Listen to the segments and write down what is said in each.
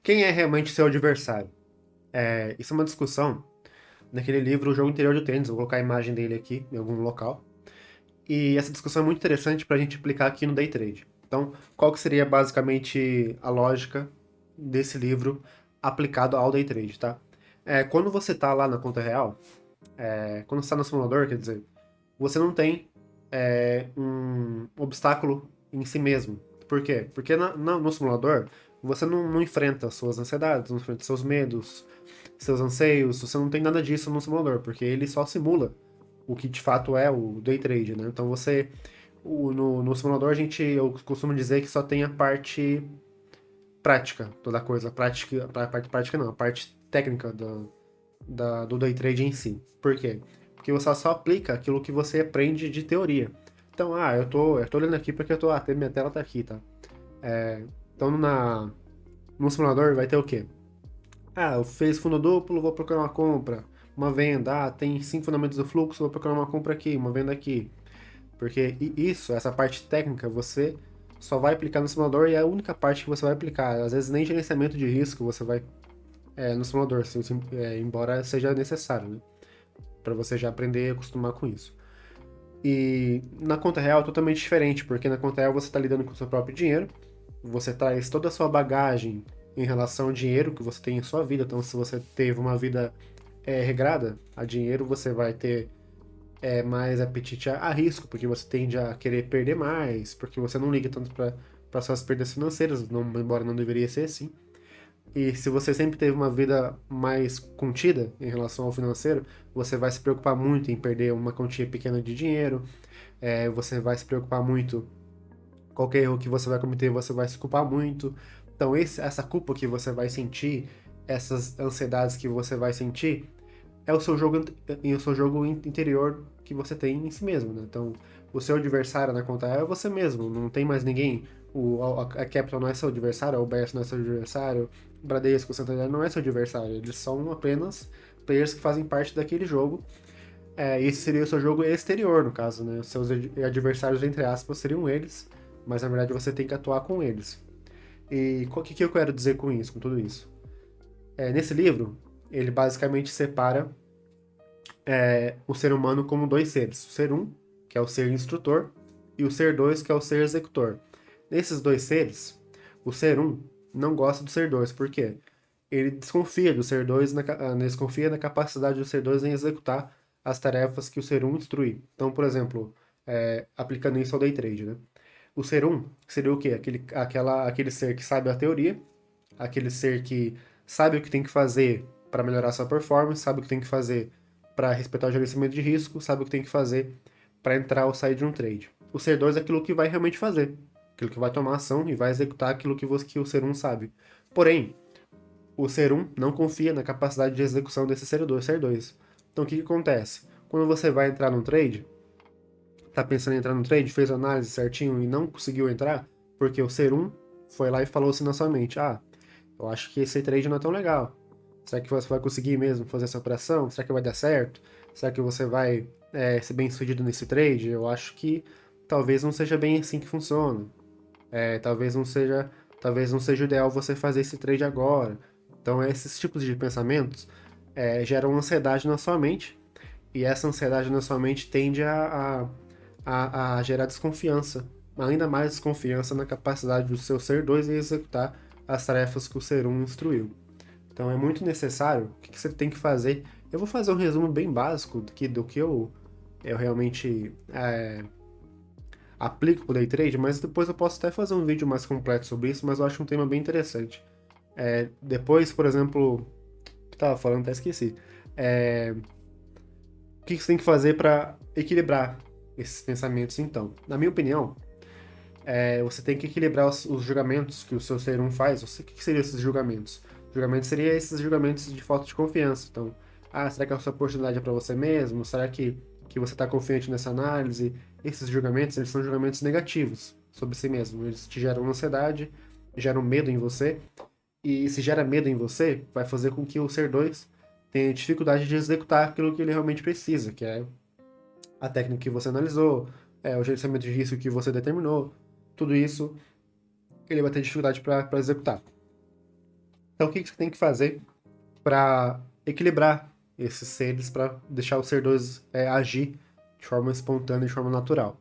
Quem é realmente seu adversário? Isso é uma discussão naquele livro O Jogo Interior do Tênis. Vou colocar a imagem dele aqui em algum local. E essa discussão é muito interessante para a gente aplicar aqui no day trade. Então, qual que seria basicamente a lógica desse livro aplicado ao day trade, tá? Quando você está lá na conta real, quando você está no simulador, quer dizer, você não tem um obstáculo em si mesmo. Por quê? Porque no simulador você não enfrenta suas ansiedades, não enfrenta seus medos, seus anseios, você não tem nada disso no simulador, porque ele só simula o que de fato é o day trade, né? Então no simulador eu costumo dizer que só tem a parte prática, toda a coisa, a parte prática não, a parte técnica do day trade em si. Por quê? Porque você só aplica aquilo que você aprende de teoria. Então, eu tô olhando aqui porque minha tela tá aqui, tá? Então, no simulador vai ter o quê? Eu fiz fundo duplo, vou procurar uma compra, uma venda. Tem 5 fundamentos do fluxo, vou procurar uma compra aqui, uma venda aqui. Porque essa parte técnica, você só vai aplicar no simulador e é a única parte que você vai aplicar. Às vezes nem gerenciamento de risco você vai no simulador, embora seja necessário, né? Para você já aprender e acostumar com isso. E na conta real é totalmente diferente, porque na conta real você está lidando com o seu próprio dinheiro, você traz toda a sua bagagem em relação ao dinheiro que você tem em sua vida. Então, se você teve uma vida regrada a dinheiro, você vai ter mais apetite a risco, porque você tende a querer perder mais, porque você não liga tanto para suas perdas financeiras, embora não deveria ser assim. E se você sempre teve uma vida mais contida em relação ao financeiro, você vai se preocupar muito em perder uma quantia pequena de dinheiro, você vai se preocupar muito, qualquer erro que você vai cometer, você vai se culpar muito. Então, essa culpa que você vai sentir, essas ansiedades que você vai sentir, é o seu jogo interior que você tem em si mesmo, né? Então, o seu adversário na conta é você mesmo, não tem mais ninguém. A Capital não é seu adversário, a UBS não é seu adversário, o Bradesco, o Santander não é seu adversário, eles são apenas players que fazem parte daquele jogo. Esse seria o seu jogo exterior, no caso, né? Os seus adversários, entre aspas, seriam eles, mas na verdade você tem que atuar com eles. E o que eu quero dizer com isso, com tudo isso? Nesse livro, ele basicamente separa o ser humano como dois seres. O ser um, que é o ser instrutor, e o ser dois, que é o ser executor. Nesses dois seres, o ser um não gosta do ser dois. Por quê? Ele desconfia do ser dois, desconfia da capacidade do ser dois em executar as tarefas que o ser um instrui. Então, por exemplo, aplicando isso ao day trade, né? O ser um seria o quê? Aquele ser que sabe a teoria, aquele ser que sabe o que tem que fazer para melhorar sua performance, sabe o que tem que fazer para respeitar o gerenciamento de risco, sabe o que tem que fazer para entrar ou sair de um trade. O ser 2 é aquilo que vai realmente fazer, aquilo que vai tomar ação e vai executar aquilo que o ser um sabe. Porém, o ser um não confia na capacidade de execução desse ser 2. Então o que acontece? Quando você vai entrar num trade, tá pensando em entrar num trade, fez a análise certinho e não conseguiu entrar, porque o ser um foi lá e falou assim na sua mente: eu acho que esse trade não é tão legal. Será que você vai conseguir mesmo fazer essa operação? Será que vai dar certo? Será que você vai ser bem sucedido nesse trade? Eu acho que talvez não seja bem assim que funciona. Talvez não seja o ideal você fazer esse trade agora. Então, esses tipos de pensamentos geram ansiedade na sua mente, e essa ansiedade na sua mente tende a gerar desconfiança, ainda mais desconfiança na capacidade do seu ser 2 em executar as tarefas que o ser um instruiu. Então é muito necessário. O que você tem que fazer? Eu vou fazer um resumo bem básico do que eu realmente aplico para o day trade, mas depois eu posso até fazer um vídeo mais completo sobre isso, mas eu acho um tema bem interessante. Depois, por exemplo, o que eu tava falando, até esqueci. O que você tem que fazer para equilibrar esses pensamentos, então? Na minha opinião, você tem que equilibrar os julgamentos que o seu ser um faz. O que seriam esses julgamentos? Julgamentos seriam esses julgamentos de falta de confiança. Então, será que a sua oportunidade é para você mesmo? Será que você está confiante nessa análise? Esses julgamentos, eles são julgamentos negativos sobre si mesmo. Eles te geram ansiedade, geram medo em você. E se gera medo em você, vai fazer com que o ser 2 tenha dificuldade de executar aquilo que ele realmente precisa, que é a técnica que você analisou, o gerenciamento de risco que você determinou. Tudo isso ele vai ter dificuldade para executar. Então, o que que você tem que fazer para equilibrar esses seres, para deixar o ser 2 agir de forma espontânea, de forma natural?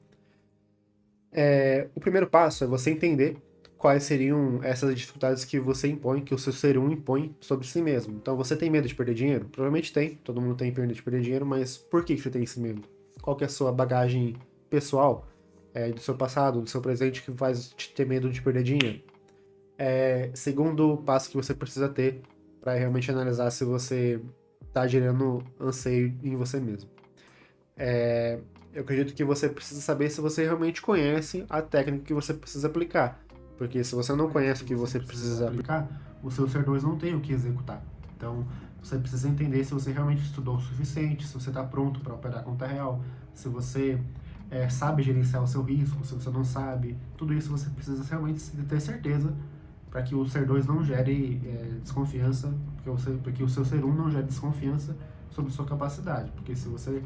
O primeiro passo é você entender quais seriam essas dificuldades que você impõe, que o seu ser 1 impõe sobre si mesmo. Então, você tem medo de perder dinheiro? Provavelmente tem, todo mundo tem medo de perder dinheiro, mas por que que você tem esse medo? Qual que é a sua bagagem pessoal, do seu passado, do seu presente, que faz te ter medo de perder dinheiro? Segundo passo que você precisa ter para realmente analisar se você está gerando anseio em você mesmo. Eu acredito que você precisa saber se você realmente conhece a técnica que você precisa aplicar. Porque se você não conhece o que você precisa aplicar, o seu ser 2 não tem o que executar. Então, você precisa entender se você realmente estudou o suficiente, se você está pronto para operar conta real, se você sabe gerenciar o seu risco, se você não sabe. Tudo isso você precisa realmente ter certeza para que o ser 2 não gere desconfiança, porque o seu ser 1 não gere desconfiança sobre sua capacidade. Porque se você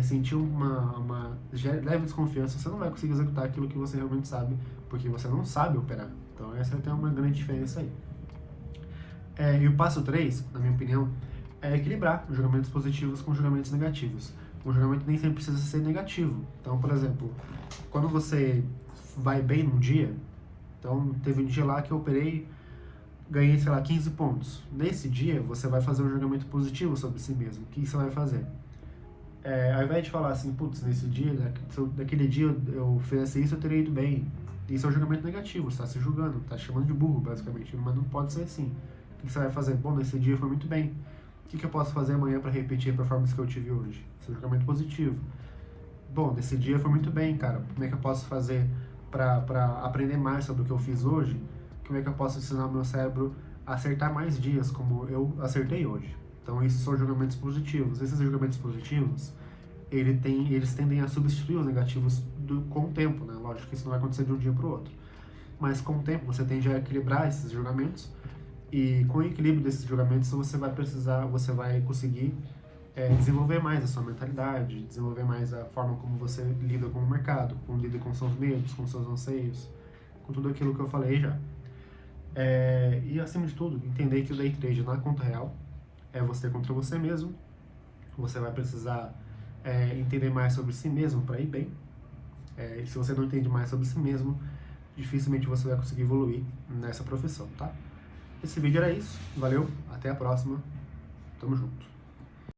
sentir uma leve desconfiança, você não vai conseguir executar aquilo que você realmente sabe, porque você não sabe operar. Então essa tem uma grande diferença aí. E o passo 3, na minha opinião, é equilibrar os julgamentos positivos com os julgamentos negativos. O julgamento nem sempre precisa ser negativo. Então, por exemplo, quando você vai bem num dia, então teve um dia lá que eu operei, ganhei, sei lá, 15 pontos. Nesse dia, você vai fazer um julgamento positivo sobre si mesmo. O que você vai fazer? Ao invés de falar assim, putz, nesse dia, daquele dia eu fizesse isso, eu teria ido bem. Isso é um julgamento negativo, você está se julgando, está chamando de burro, basicamente. Mas não pode ser assim. O que você vai fazer? Bom, nesse dia foi muito bem. O que eu posso fazer amanhã para repetir a performance que eu tive hoje? Esse é um julgamento positivo. Bom, nesse dia foi muito bem, cara. Como é que eu posso fazer para aprender mais sobre o que eu fiz hoje? Como é que eu posso ensinar o meu cérebro a acertar mais dias, como eu acertei hoje? Então, esses são julgamentos positivos. Esses julgamentos positivos, eles tendem a substituir os negativos com o tempo, né? Lógico que isso não vai acontecer de um dia para o outro. Mas com o tempo, você tende a equilibrar esses julgamentos e com o equilíbrio desses julgamentos, você vai conseguir desenvolver mais a sua mentalidade, desenvolver mais a forma como você lida com o mercado, como lida com seus medos, com seus anseios, com tudo aquilo que eu falei já. E acima de tudo, entender que o day trade na conta real é você contra você mesmo. Você vai precisar entender mais sobre si mesmo para ir bem. E se você não entende mais sobre si mesmo, dificilmente você vai conseguir evoluir nessa profissão, tá? Esse vídeo era isso. Valeu, até a próxima. Tamo junto.